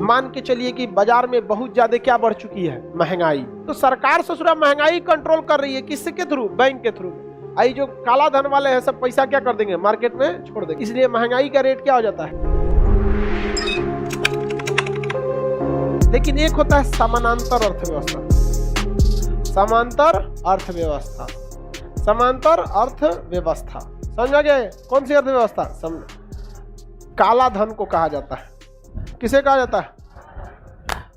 मान के चलिए कि बाजार में बहुत ज्यादा क्या बढ़ चुकी है, महंगाई। तो सरकार ससुरा महंगाई कंट्रोल कर रही है, किसके थ्रू? बैंक के थ्रू। आई जो काला धन वाले हैं सब पैसा क्या कर देंगे, मार्केट में छोड़ देंगे, इसलिए महंगाई का रेट क्या हो जाता है। लेकिन एक होता है समानांतर अर्थव्यवस्था, समांतर अर्थव्यवस्था, समांतर अर्थव्यवस्था, समझ गए? कौन सी अर्थव्यवस्था? काला धन को कहा जाता है। किसे कहा जाता है?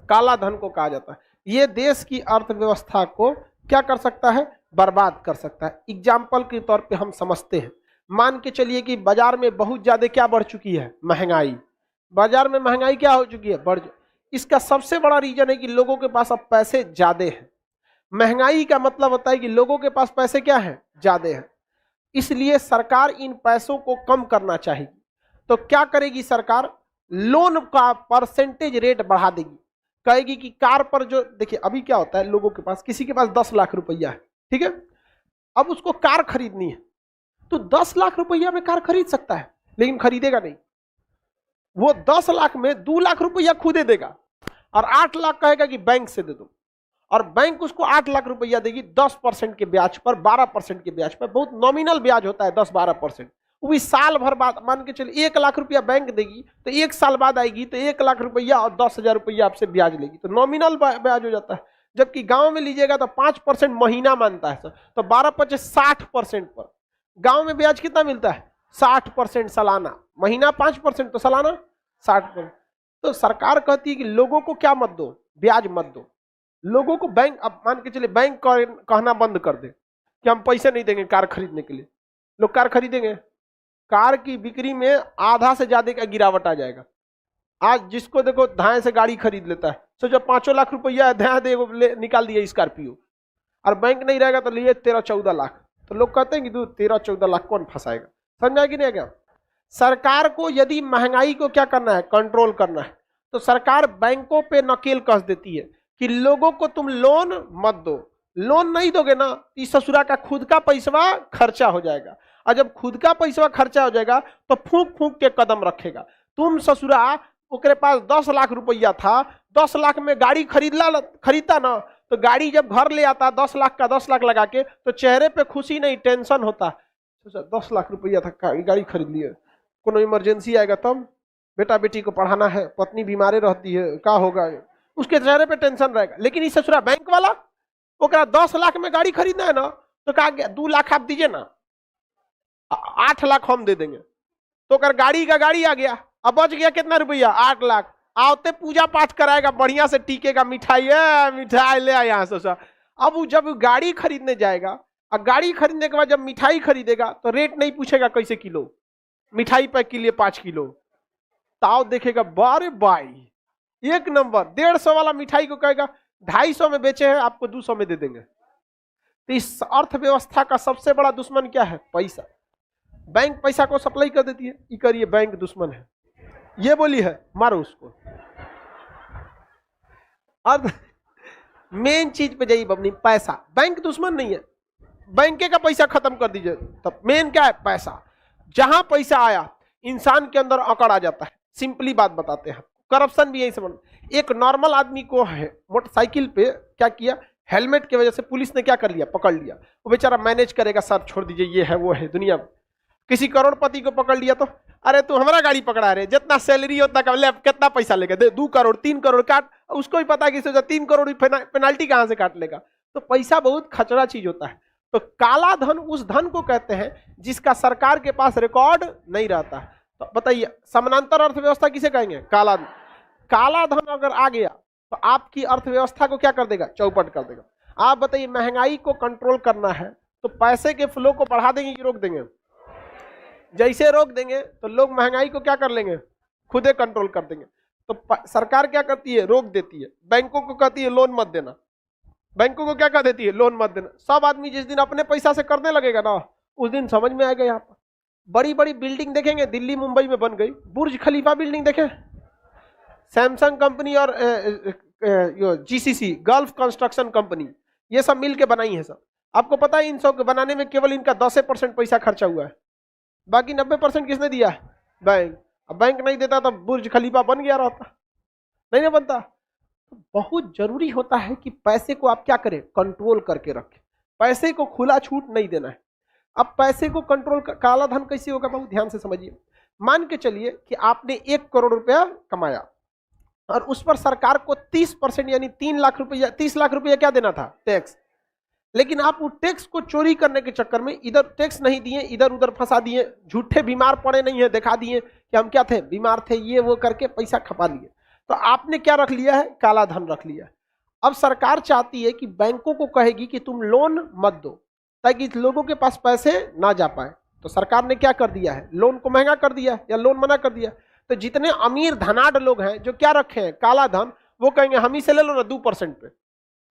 काला धन को कहा जाता है। ये देश की अर्थव्यवस्था को क्या कर सकता है? बर्बाद कर सकता है। एग्जाम्पल के तौर पे हम समझते हैं, मान के चलिए कि बाजार में बहुत ज्यादा क्या बढ़ चुकी है, महंगाई। बाजार में महंगाई क्या हो चुकी है, इसका सबसे बड़ा रीजन है कि लोगों के पास अब पैसे ज्यादा हैं। महंगाई का मतलब होता है कि लोगों के पास पैसे क्या है, ज्यादा है। इसलिए सरकार इन पैसों को कम करना चाहेगी। तो क्या करेगी सरकार? लोन का परसेंटेज रेट बढ़ा देगी। कहेगी कि कार पर जो, देखिए अभी क्या होता है, लोगों के पास, किसी के पास 10 लाख रुपया है, ठीक है, अब उसको कार खरीदनी है, तो 10 लाख रुपया में कार खरीद सकता है, लेकिन खरीदेगा नहीं। वो 10 लाख में 2 लाख रुपया खुदे देगा और 8 लाख कहेगा कि बैंक से दे दो, और बैंक उसको 8 लाख रुपया देगी 10% के ब्याज पर, 12% के ब्याज पर। बहुत नॉमिनल ब्याज होता है 10-12%। वो भी साल भर बाद, मान के चलिए 1 लाख रुपया बैंक देगी तो 1 साल बाद आएगी तो 1 लाख रुपया और 10,000 रुपया आपसे ब्याज लेगी, तो नॉमिनल ब्याज हो जाता है। जबकि गांव में लीजिएगा तो 5% महीना मानता है सर, तो 12-5 60% पर। गांव में ब्याज कितना मिलता है? 60% सालाना, महीना 5% तो सालाना 60%। तो सरकार कहती है कि लोगों को क्या मत दो, ब्याज मत दो लोगों को। बैंक, अब मान के चलिए बैंक कहना बंद कर दे कि हम पैसे नहीं देंगे कार खरीदने के लिए, लोग कार खरीदेंगे? कार की बिक्री में आधा से ज्यादा का गिरावट आ जाएगा। आज जिसको देखो धाए से गाड़ी खरीद लेता है, सोचो 5 लाख रुपया धाए दे निकाल दिया स्कॉर्पियो, और बैंक नहीं रहेगा तो लिए 13-14 लाख। तो लोग कहते हैं कि 13-14 लाख कौन फंसाएगा? समझा कि नहीं? क्या सरकार को यदि महंगाई को क्या करना है, कंट्रोल करना है, तो सरकार बैंकों पे नकेल कस देती है कि लोगों को तुम लोन मत दो। लोन नहीं दोगे ना, इस ससुरा का खुद का पैसा खर्चा हो जाएगा, और जब खुद का पैसा खर्चा हो जाएगा तो फूंक फूंक के कदम रखेगा। तुम ससुरा, ओकरे पास 10 लाख रुपया था, 10 लाख में गाड़ी खरीदता ना, तो गाड़ी जब घर ले आता 10 लाख का 10 लाख लगा के, तो चेहरे पे खुशी नहीं टेंशन होता। 10 लाख रुपया था, गाड़ी खरीद लिए, कोनो इमरजेंसी आएगा तब, बेटा बेटी को पढ़ाना है, पत्नी बीमारी रहती है, क्या होगा, उसके चेहरे पे टेंशन रहेगा। लेकिन इस ससुरा बैंक वाला, ओकरा 10 लाख में गाड़ी खरीदना है ना, तो कहा 2 लाख आप दीजिए ना, 8 लाख हम दे देंगे। तो अगर गाड़ी का गाड़ी आ गया, अब बच गया कितना रुपया, 8 लाख। आवते पूजा पाठ कराएगा, बढ़िया से टीकेगा, मिठाई मिठाई ले आया सोचा। अब वो जब गाड़ी खरीदने जाएगा, और गाड़ी खरीदने के बाद जब मिठाई खरीदेगा तो रेट नहीं पूछेगा कैसे किलो, मिठाई पैक के लिए 5 किलो, ताव देखेगा, बारे भाई 1 नंबर, 150 वाला मिठाई को कहेगा 250 में बेचे हैं, आपको 200 में दे देंगे। तो इस अर्थव्यवस्था का सबसे बड़ा दुश्मन क्या है? पैसा। बैंक पैसा को सप्लाई कर देती है, ये करिए बैंक दुश्मन है, ये बोली है, मारो उसको। अब मेन चीज पे जाइए बबनी, पैसा। बैंक दुश्मन नहीं है, बैंक का पैसा खत्म कर दीजिए। तब मेन क्या है? पैसा। जहां पैसा आया इंसान के अंदर अकड़ आ जाता है। सिंपली बात बताते हैं, करप्शन भी यही समझ। एक नॉर्मल आदमी को है मोटरसाइकिल पे क्या किया, हेलमेट की वजह से पुलिस ने क्या कर लिया, पकड़ लिया। वो बेचारा मैनेज करेगा, सर छोड़ दीजिए, ये है वो है दुनिया। किसी करोड़पति को पकड़ लिया तो, अरे तू हमारा गाड़ी पकड़ा रहे, जितना सैलरी होता है कितना पैसा लेगा, दे 2 करोड़ 3 करोड़ काट। उसको भी पता है कि 3 करोड़ पेनाल्टी कहां से काट लेगा। तो पैसा बहुत खचरा चीज होता है। तो काला धन उस धन को कहते हैं जिसका सरकार के पास रिकॉर्ड नहीं रहता। तो बताइए समानांतर अर्थव्यवस्था किसे कहेंगे? काला धन। काला धन अगर आ गया तो आपकी अर्थव्यवस्था को क्या कर देगा? चौपट कर देगा। आप बताइए, महंगाई को कंट्रोल करना है तो पैसे के फ्लो को बढ़ा देंगे कि रोक देंगे? जैसे रोक देंगे तो लोग महंगाई को क्या कर लेंगे? खुदे कंट्रोल कर देंगे। तो सरकार क्या करती है? रोक देती है। बैंकों को कहती है लोन मत देना। बैंकों को क्या कह देती है? लोन मत देना। सब आदमी जिस दिन अपने पैसा से करने लगेगा ना, उस दिन समझ में आएगा। यहाँ पर बड़ी बड़ी बिल्डिंग देखेंगे, दिल्ली मुंबई में बन गई, बुर्ज खलीफा बिल्डिंग देखें, सैमसंग कंपनी और GCC गल्फ कंस्ट्रक्शन कंपनी, ये सब मिलके बनाई है सब। आपको पता है इन सब के बनाने में केवल इनका 10% पैसा खर्चा हुआ है, बाकी 90% किसने दिया है? बैंक। अब बैंक नहीं देता तो बुर्ज खलीफा बन गया रहता। नहीं ना बनता। तो बहुत जरूरी होता है कि पैसे को आप क्या करें, कंट्रोल करके रखें, पैसे को खुला छूट नहीं देना है। अब पैसे को कंट्रोल, काला धन कैसे होगा, बहुत ध्यान से समझिए। मान के चलिए कि आपने 1 करोड़ रुपया कमाया और उस पर सरकार को 30% यानी 3 लाख रुपया, 30 लाख रुपया क्या देना था, टैक्स। लेकिन आप उस टैक्स को चोरी करने के चक्कर में इधर टैक्स नहीं दिए, इधर उधर फंसा दिए, झूठे बीमार पड़े नहीं है, दिखा दिए कि हम क्या थे, बीमार थे, ये वो करके पैसा खपा लिए। तो आपने क्या रख लिया है, काला धन रख लिया है। अब सरकार चाहती है कि बैंकों को कहेगी कि तुम लोन मत दो, ताकि लोगों के पास पैसे ना जा पाए। तो सरकार ने क्या कर दिया है, लोन को महंगा कर दिया या लोन मना कर दिया। तो जितने अमीर धनाढ़ लोग हैं जो क्या रखे हैं, काला धन, वो कहेंगे हम ही से ले लो ना 2% पे,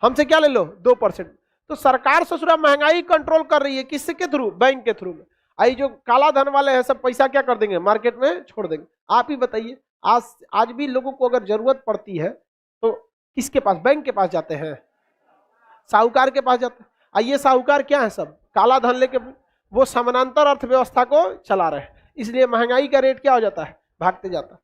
हमसे क्या ले लो 2%। तो सरकार ससुरा महंगाई कंट्रोल कर रही है, किसके थ्रू, बैंक के थ्रू में। आई जो काला धन वाले हैं सब पैसा क्या कर देंगे, मार्केट में छोड़ देंगे। आप ही बताइए, आज भी लोगों को अगर जरूरत पड़ती है तो किसके पास, बैंक के पास जाते हैं, साहूकार के पास जाते हैं। ये साहूकार क्या है, सब काला धन लेके वो समानांतर अर्थव्यवस्था को चला रहे हैं, इसलिए महंगाई का रेट क्या हो जाता है, भागते जाता है।